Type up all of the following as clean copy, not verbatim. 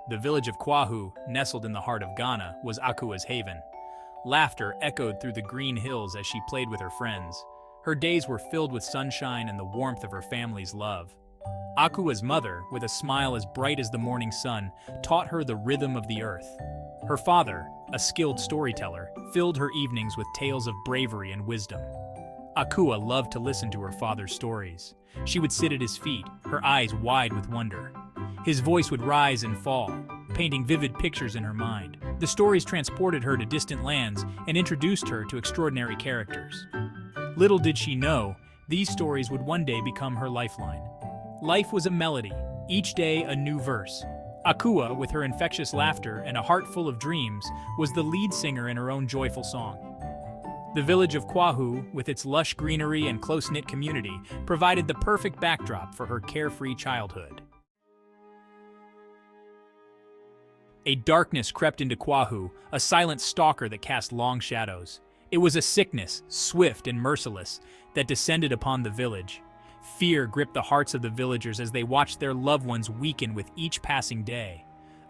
The village of Kweku, nestled in the heart of Ghana, was Akua's haven. Laughter echoed through the green hills as she played with her friends. Her days were filled with sunshine and the warmth of her family's love. Akua's mother, with a smile as bright as the morning sun, taught her the rhythm of the earth. Her father, a skilled storyteller, filled her evenings with tales of bravery and wisdom. Akua loved to listen to her father's stories. She would sit at his feet, her eyes wide with wonder. His voice would rise and fall, painting vivid pictures in her mind. The stories transported her to distant lands and introduced her to extraordinary characters. Little did she know, these stories would one day become her lifeline. Life was a melody, each day a new verse. Akua, with her infectious laughter and a heart full of dreams, was the lead singer in her own joyful song. The village of Kweku, with its lush greenery and close-knit community, provided the perfect backdrop for her carefree childhood. A darkness crept into Kweku, a silent stalker that cast long shadows. It was a sickness, swift and merciless, that descended upon the village. Fear gripped the hearts of the villagers as they watched their loved ones weaken with each passing day.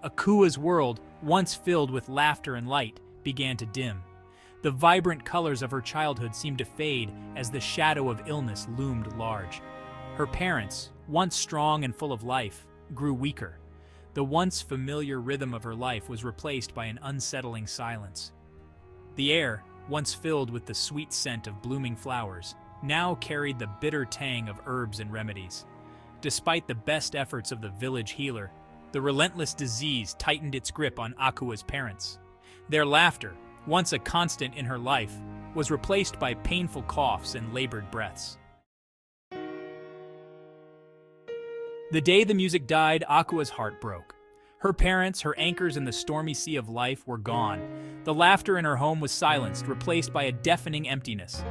Akua's world, once filled with laughter and light, began to dim. The vibrant colors of her childhood seemed to fade as the shadow of illness loomed large. Her parents, once strong and full of life, grew weaker. The once familiar rhythm of her life was replaced by an unsettling silence. The air, once filled with the sweet scent of blooming flowers, now carried the bitter tang of herbs and remedies. Despite the best efforts of the village healer, the relentless disease tightened its grip on Akua's parents. Their laughter, once a constant in her life, was replaced by painful coughs and labored breaths. The day the music died, Akua's heart broke. Her parents, her anchors in the stormy sea of life, were gone. The laughter in her home was silenced, replaced by a deafening emptiness.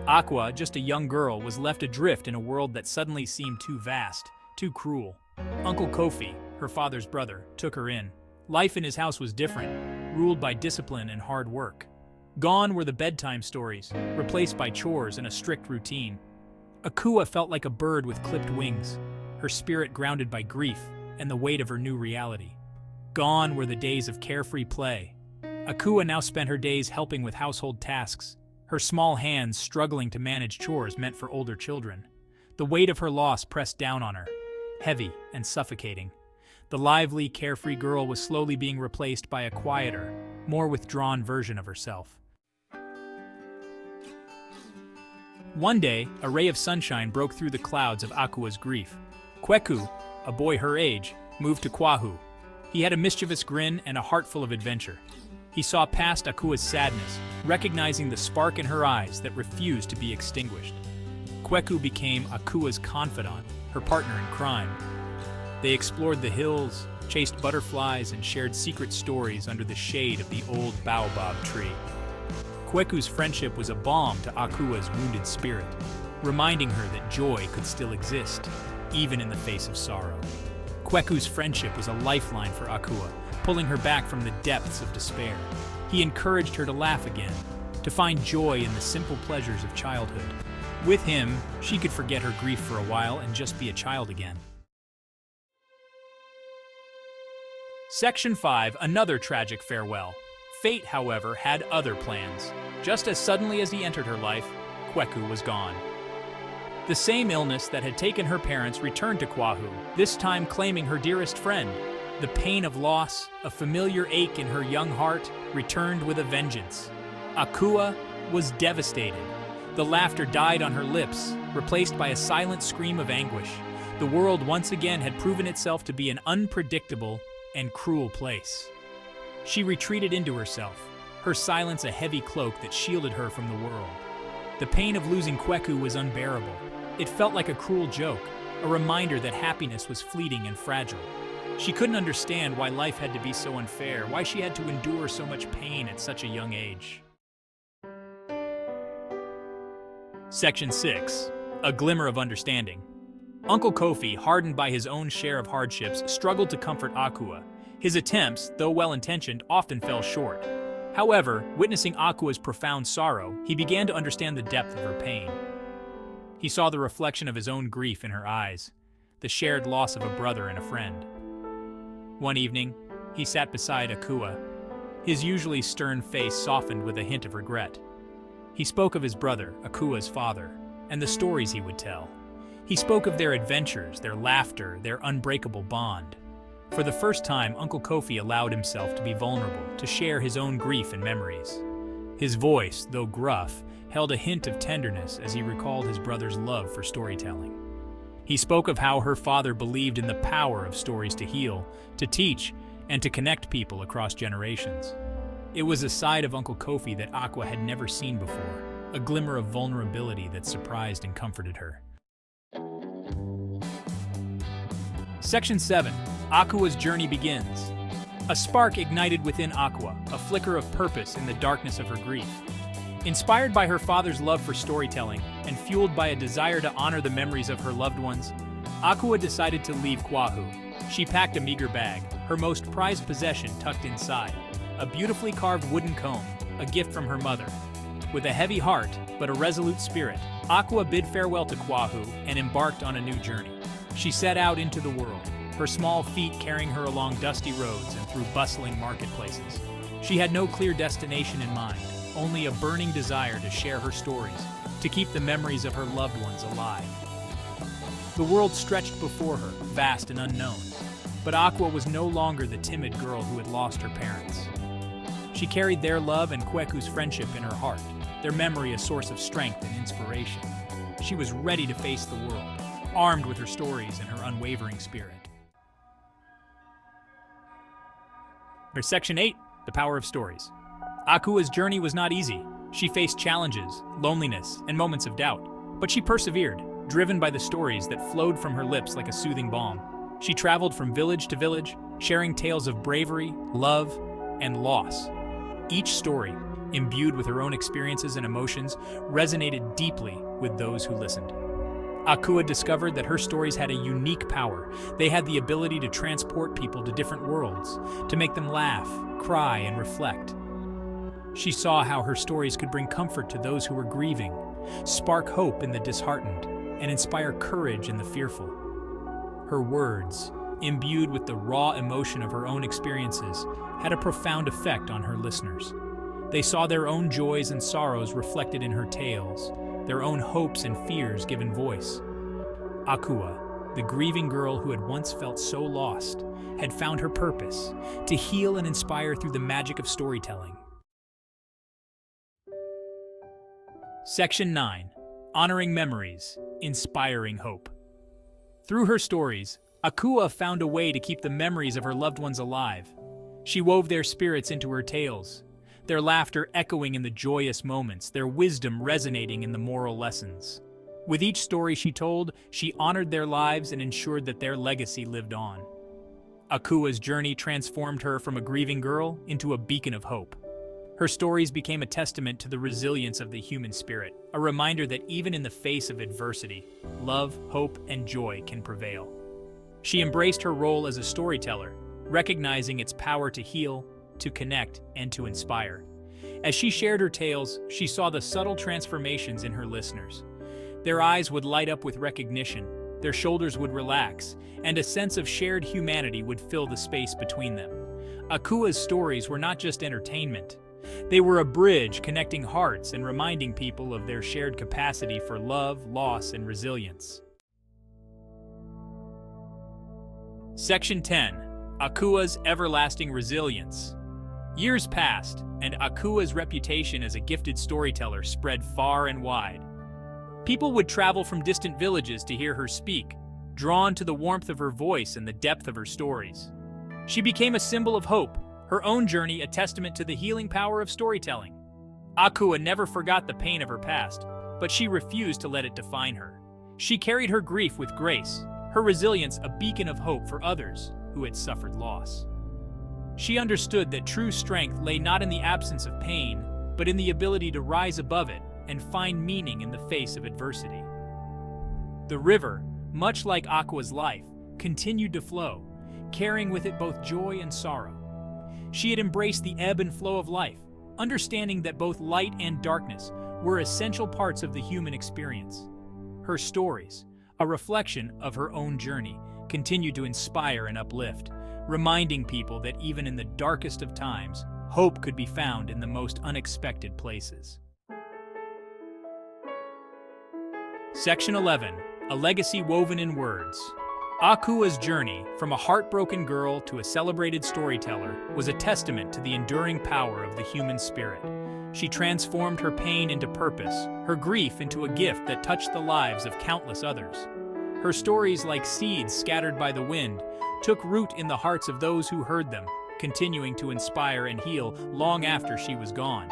Akua, just a young girl, was left adrift in a world that suddenly seemed too vast, too cruel. Uncle Kofi, her father's brother, took her in. Life in his house was different, ruled by discipline and hard work. Gone were the bedtime stories, replaced by chores and a strict routine. Akua felt like a bird with clipped wings, her spirit grounded by grief and the weight of her new reality. Gone were the days of carefree play. Akua now spent her days helping with household tasks, her small hands struggling to manage chores meant for older children. The weight of her loss pressed down on her, heavy and suffocating. The lively, carefree girl was slowly being replaced by a quieter, more withdrawn version of herself. One day, a ray of sunshine broke through the clouds of Akua's grief. Kweku, a boy her age, moved to Kweku. He had a mischievous grin and a heart full of adventure. He saw past Akua's sadness, recognizing the spark in her eyes that refused to be extinguished. Kweku became Akua's confidant, her partner in crime. They explored the hills, chased butterflies, and shared secret stories under the shade of the old baobab tree. Kweku's friendship was a balm to Akua's wounded spirit, reminding her that joy could still exist, even in the face of sorrow. Kweku's friendship was a lifeline for Akua, pulling her back from the depths of despair. He encouraged her to laugh again, to find joy in the simple pleasures of childhood. With him, she could forget her grief for a while and just be a child again. Section 5, another tragic farewell. Fate, however, had other plans. Just as suddenly as he entered her life, Kweku was gone. The same illness that had taken her parents returned to Kweku, this time claiming her dearest friend. The pain of loss, a familiar ache in her young heart, returned with a vengeance. Akua was devastated. The laughter died on her lips, replaced by a silent scream of anguish. The world once again had proven itself to be an unpredictable and cruel place. She retreated into herself, her silence a heavy cloak that shielded her from the world. The pain of losing Kweku was unbearable. It felt like a cruel joke, a reminder that happiness was fleeting and fragile. She couldn't understand why life had to be so unfair, why she had to endure so much pain at such a young age. Section 6. A glimmer of understanding. Uncle Kofi, hardened by his own share of hardships, struggled to comfort Akua. His attempts, though well-intentioned, often fell short. However, witnessing Akua's profound sorrow, he began to understand the depth of her pain. He saw the reflection of his own grief in her eyes. the shared loss of a brother and a friend. One evening, he sat beside Akua, his usually stern face softened with a hint of regret. He spoke of his brother, Akua's father, and the stories he would tell. He spoke of their adventures, their laughter, their unbreakable bond. For the first time, Uncle Kofi allowed himself to be vulnerable, to share his own grief and memories. His voice, though gruff, held a hint of tenderness as he recalled his brother's love for storytelling. He spoke of how her father believed in the power of stories to heal, to teach, and to connect people across generations. It was a side of Uncle Kofi that Akua had never seen before, a glimmer of vulnerability that surprised and comforted her. Section 7. Akua's journey begins. A spark ignited within Akua, a flicker of purpose in the darkness of her grief. Inspired by her father's love for storytelling and fueled by a desire to honor the memories of her loved ones, Akua decided to leave Kweku. She packed a meager bag, her most prized possession tucked inside, a beautifully carved wooden comb, a gift from her mother. With a heavy heart, but a resolute spirit, Akua bid farewell to Kweku and embarked on a new journey. She set out into the world, her small feet carrying her along dusty roads and through bustling marketplaces. She had no clear destination in mind, only a burning desire to share her stories, to keep the memories of her loved ones alive. The world stretched before her, vast and unknown, but Akua was no longer the timid girl who had lost her parents. She carried their love and Kweku's friendship in her heart, their memory a source of strength and inspiration. She was ready to face the world, armed with her stories and her unwavering spirit. Section 8. The Power of Stories. Akua's journey was not easy. She faced challenges, loneliness, and moments of doubt, but she persevered, driven by the stories that flowed from her lips like a soothing balm. She traveled from village to village, sharing tales of bravery, love, and loss. Each story, imbued with her own experiences and emotions, resonated deeply with those who listened. Akua discovered that her stories had a unique power. They had the ability to transport people to different worlds, to make them laugh, cry, and reflect. She saw how her stories could bring comfort to those who were grieving, spark hope in the disheartened, and inspire courage in the fearful. Her words, imbued with the raw emotion of her own experiences, had a profound effect on her listeners. They saw their own joys and sorrows reflected in her tales, their own hopes and fears given voice. Akua, the grieving girl who had once felt so lost, had found her purpose, to heal and inspire through the magic of storytelling. Section 9. Honoring Memories, Inspiring Hope. Through her stories, Akua found a way to keep the memories of her loved ones alive. She wove their spirits into her tales, their laughter echoing in the joyous moments, their wisdom resonating in the moral lessons. With each story she told, she honored their lives and ensured that their legacy lived on. Akua's journey transformed her from a grieving girl into a beacon of hope. Her stories became a testament to the resilience of the human spirit, a reminder that even in the face of adversity, love, hope, and joy can prevail. She embraced her role as a storyteller, recognizing its power to heal, to connect, and to inspire. As she shared her tales, she saw the subtle transformations in her listeners. Their eyes would light up with recognition, their shoulders would relax, and a sense of shared humanity would fill the space between them. Akua's stories were not just entertainment. They were a bridge connecting hearts and reminding people of their shared capacity for love, loss, and resilience. Section 10. Akua's Everlasting Resilience. Years passed, and Akua's reputation as a gifted storyteller spread far and wide. People would travel from distant villages to hear her speak, drawn to the warmth of her voice and the depth of her stories. She became a symbol of hope, her own journey a testament to the healing power of storytelling. Akua never forgot the pain of her past, but she refused to let it define her. She carried her grief with grace, her resilience a beacon of hope for others who had suffered loss. She understood that true strength lay not in the absence of pain, but in the ability to rise above it and find meaning in the face of adversity. The river, much like Akua's life, continued to flow, carrying with it both joy and sorrow. She had embraced the ebb and flow of life, understanding that both light and darkness were essential parts of the human experience. Her stories, a reflection of her own journey, continued to inspire and uplift, reminding people that even in the darkest of times, hope could be found in the most unexpected places. Section 11. A legacy woven in words. Akua's journey, from a heartbroken girl to a celebrated storyteller, was a testament to the enduring power of the human spirit. She transformed her pain into purpose, her grief into a gift that touched the lives of countless others. Her stories, like seeds scattered by the wind, took root in the hearts of those who heard them, continuing to inspire and heal long after she was gone.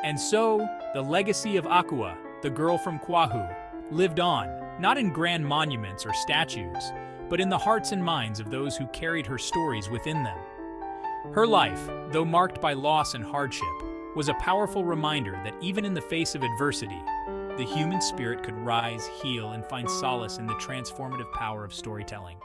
And so, the legacy of Akua, the girl from Kweku, lived on, not in grand monuments or statues, but in the hearts and minds of those who carried her stories within them. Her life, though marked by loss and hardship, was a powerful reminder that even in the face of adversity, the human spirit could rise, heal, and find solace in the transformative power of storytelling.